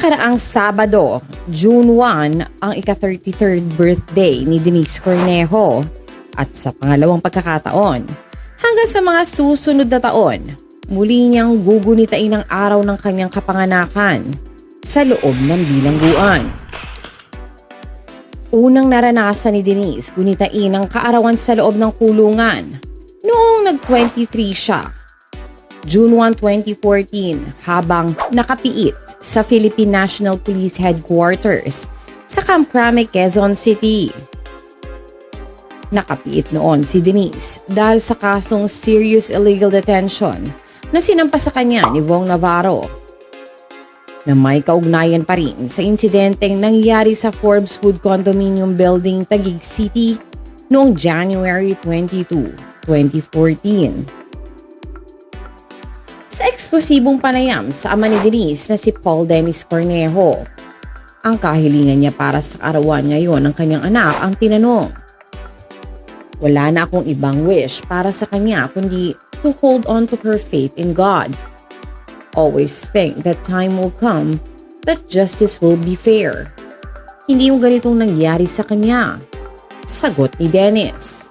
Nakaraang Sabado, June 1, ang ika-33rd birthday ni Denise Cornejo at sa pangalawang pagkakataon, hanggang sa mga susunod na taon, muli niyang gugunitain ang araw ng kanyang kapanganakan sa loob ng bilangguan. Unang naranasan ni Denise gunitain ang kaarawan sa loob ng kulungan noong nag-23 siya. June 1, 2014 habang nakapiit sa Philippine National Police Headquarters sa Camp Crame, Quezon City. Nakapiit noon si Denise dahil sa kasong serious illegal detention na sinampa sa kanya ni Vong Navarro, na may kaugnayan pa rin sa insidenteng nangyari sa Forbes Wood Condominium Building, Taguig City noong January 22, 2014. Sa eksklusibong panayam sa ama ni Denise na si Paul Dennis Cornejo, ang kahilingan niya para sa kaarawan ngayon ng kanyang anak ang tinanong. Wala na akong ibang wish para sa kanya kundi to hold on to her faith in God. Always think that time will come that justice will be fair. Hindi yung ganitong nangyari sa kanya. Sagot ni Dennis.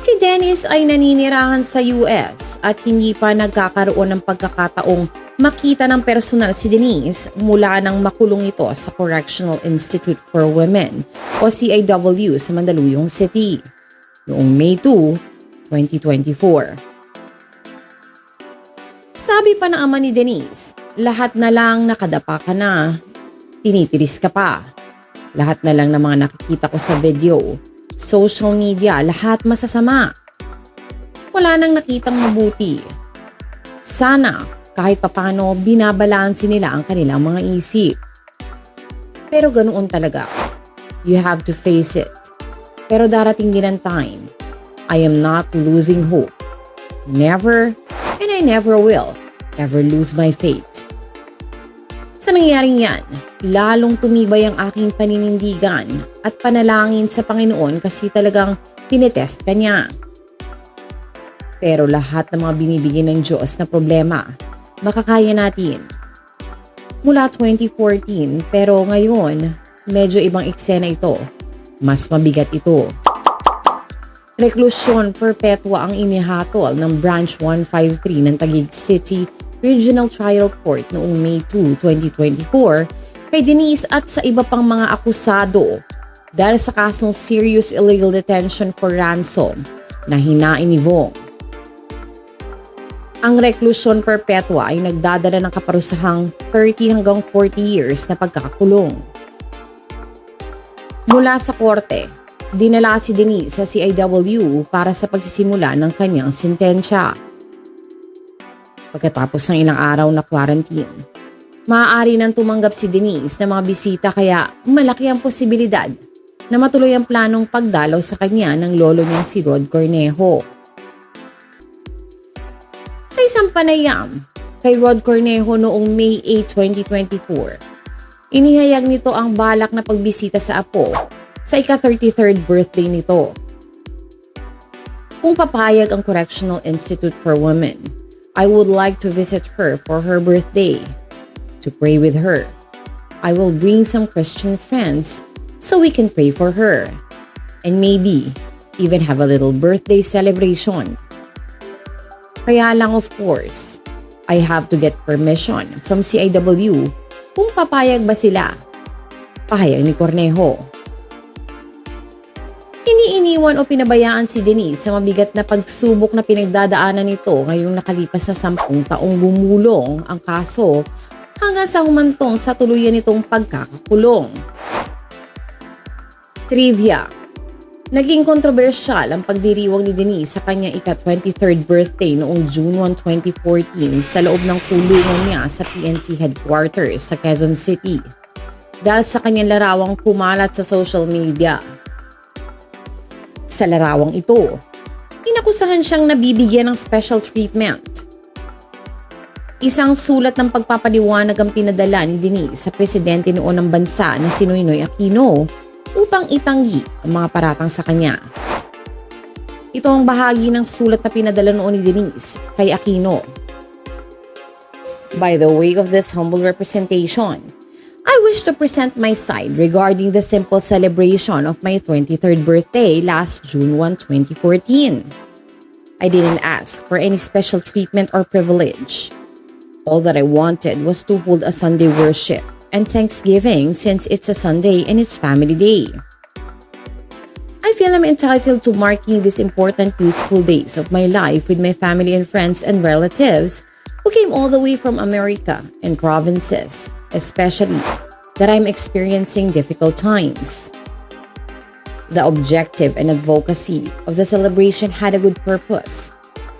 Si Dennis ay naninirahan sa US at hindi pa nagkakaroon ng pagkakataong makita ng personal si Denise mula nang makulong ito sa Correctional Institute for Women o CIW sa Mandaluyong City noong May 2, 2024. Sabi pa ng ama ni Denise, lahat na lang nakadapa ka na, tinitiris ka pa. Lahat na lang ng mga nakikita ko sa video, social media, lahat masasama. Wala nang nakitang mabuti. Sana kahit papano binabalansin nila ang kanilang mga isip. Pero ganoon talaga. You have to face it. Pero darating din ang time. I am not losing hope. Never, and I never will, ever lose my faith. Sa nangyaring yan, lalong tumibay ang aking paninindigan at panalangin sa Panginoon kasi talagang tinetest ka niya. Pero lahat ng mga binibigyan ng Diyos na problema, makakaya natin. Mula 2014 pero ngayon, medyo ibang eksena ito. Mas mabigat ito. Reklusyon perpetua ang inihatol ng Branch 153 ng Taguig City Regional Trial Court noong May 2, 2024 kay Denise at sa iba pang mga akusado dahil sa kasong serious illegal detention for ransom na hinain ni Vong. Ang reklusyon perpetua ay nagdadala ng kaparusahang 30 hanggang 40 years na pagkakakulong. Mula sa korte, dinala si Denise sa CIW para sa pagsisimula ng kanyang sentensya. Pagkatapos ng ilang araw na quarantine, maaari nang tumanggap si Denise ng mga bisita kaya malaki ang posibilidad na matuloy ang planong pagdalaw sa kanya ng lolo niyang si Rod Cornejo. Sa isang panayam kay Rod Cornejo noong May 8, 2024, inihayag nito ang balak na pagbisita sa apo sa ika-33rd birthday nito. Kung papayag ang Correctional Institute for Women, I would like to visit her for her birthday, to pray with her. I will bring some Christian friends so we can pray for her, and maybe even have a little birthday celebration. Kaya lang of course, I have to get permission from CIW kung papayag ba sila. Pahayag ni Cornejo. Hindi iniwan o pinabayaan si Denise sa mabigat na pagsubok na pinagdadaanan nito ngayong nakalipas na 10 taong gumulong ang kaso hanggang sa humantong sa tuluyan nitong pagkakakulong. Trivia. Naging kontrobersyal ang pagdiriwang ni Denise sa kanyang ika-23rd birthday noong June 1, 2014 sa loob ng kulungan niya sa PNP headquarters sa Quezon City dahil sa kanyang larawang kumalat sa social media. Sa larawang ito, inakusahan siyang nabibigyan ng special treatment. Isang sulat ng pagpapaliwanag ang pinadala ni Denise sa presidente noon ng bansa na si Noynoy Aquino upang itanggi ang mga paratang sa kanya. Ito ang bahagi ng sulat na pinadala noon ni Denise kay Aquino. By the way of this humble representation, I wish to present my side regarding the simple celebration of my 23rd birthday last June 1, 2014. I didn't ask for any special treatment or privilege. All that I wanted was to hold a Sunday worship and Thanksgiving since it's a Sunday and it's family day. I feel I'm entitled to marking these important useful days of my life with my family and friends and relatives who came all the way from America and provinces, especially that I'm experiencing difficult times. The objective and advocacy of the celebration had a good purpose,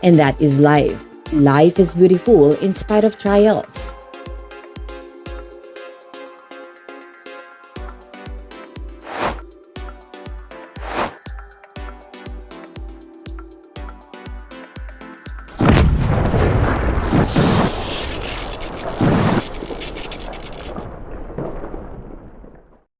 and that is life. Life is beautiful in spite of trials.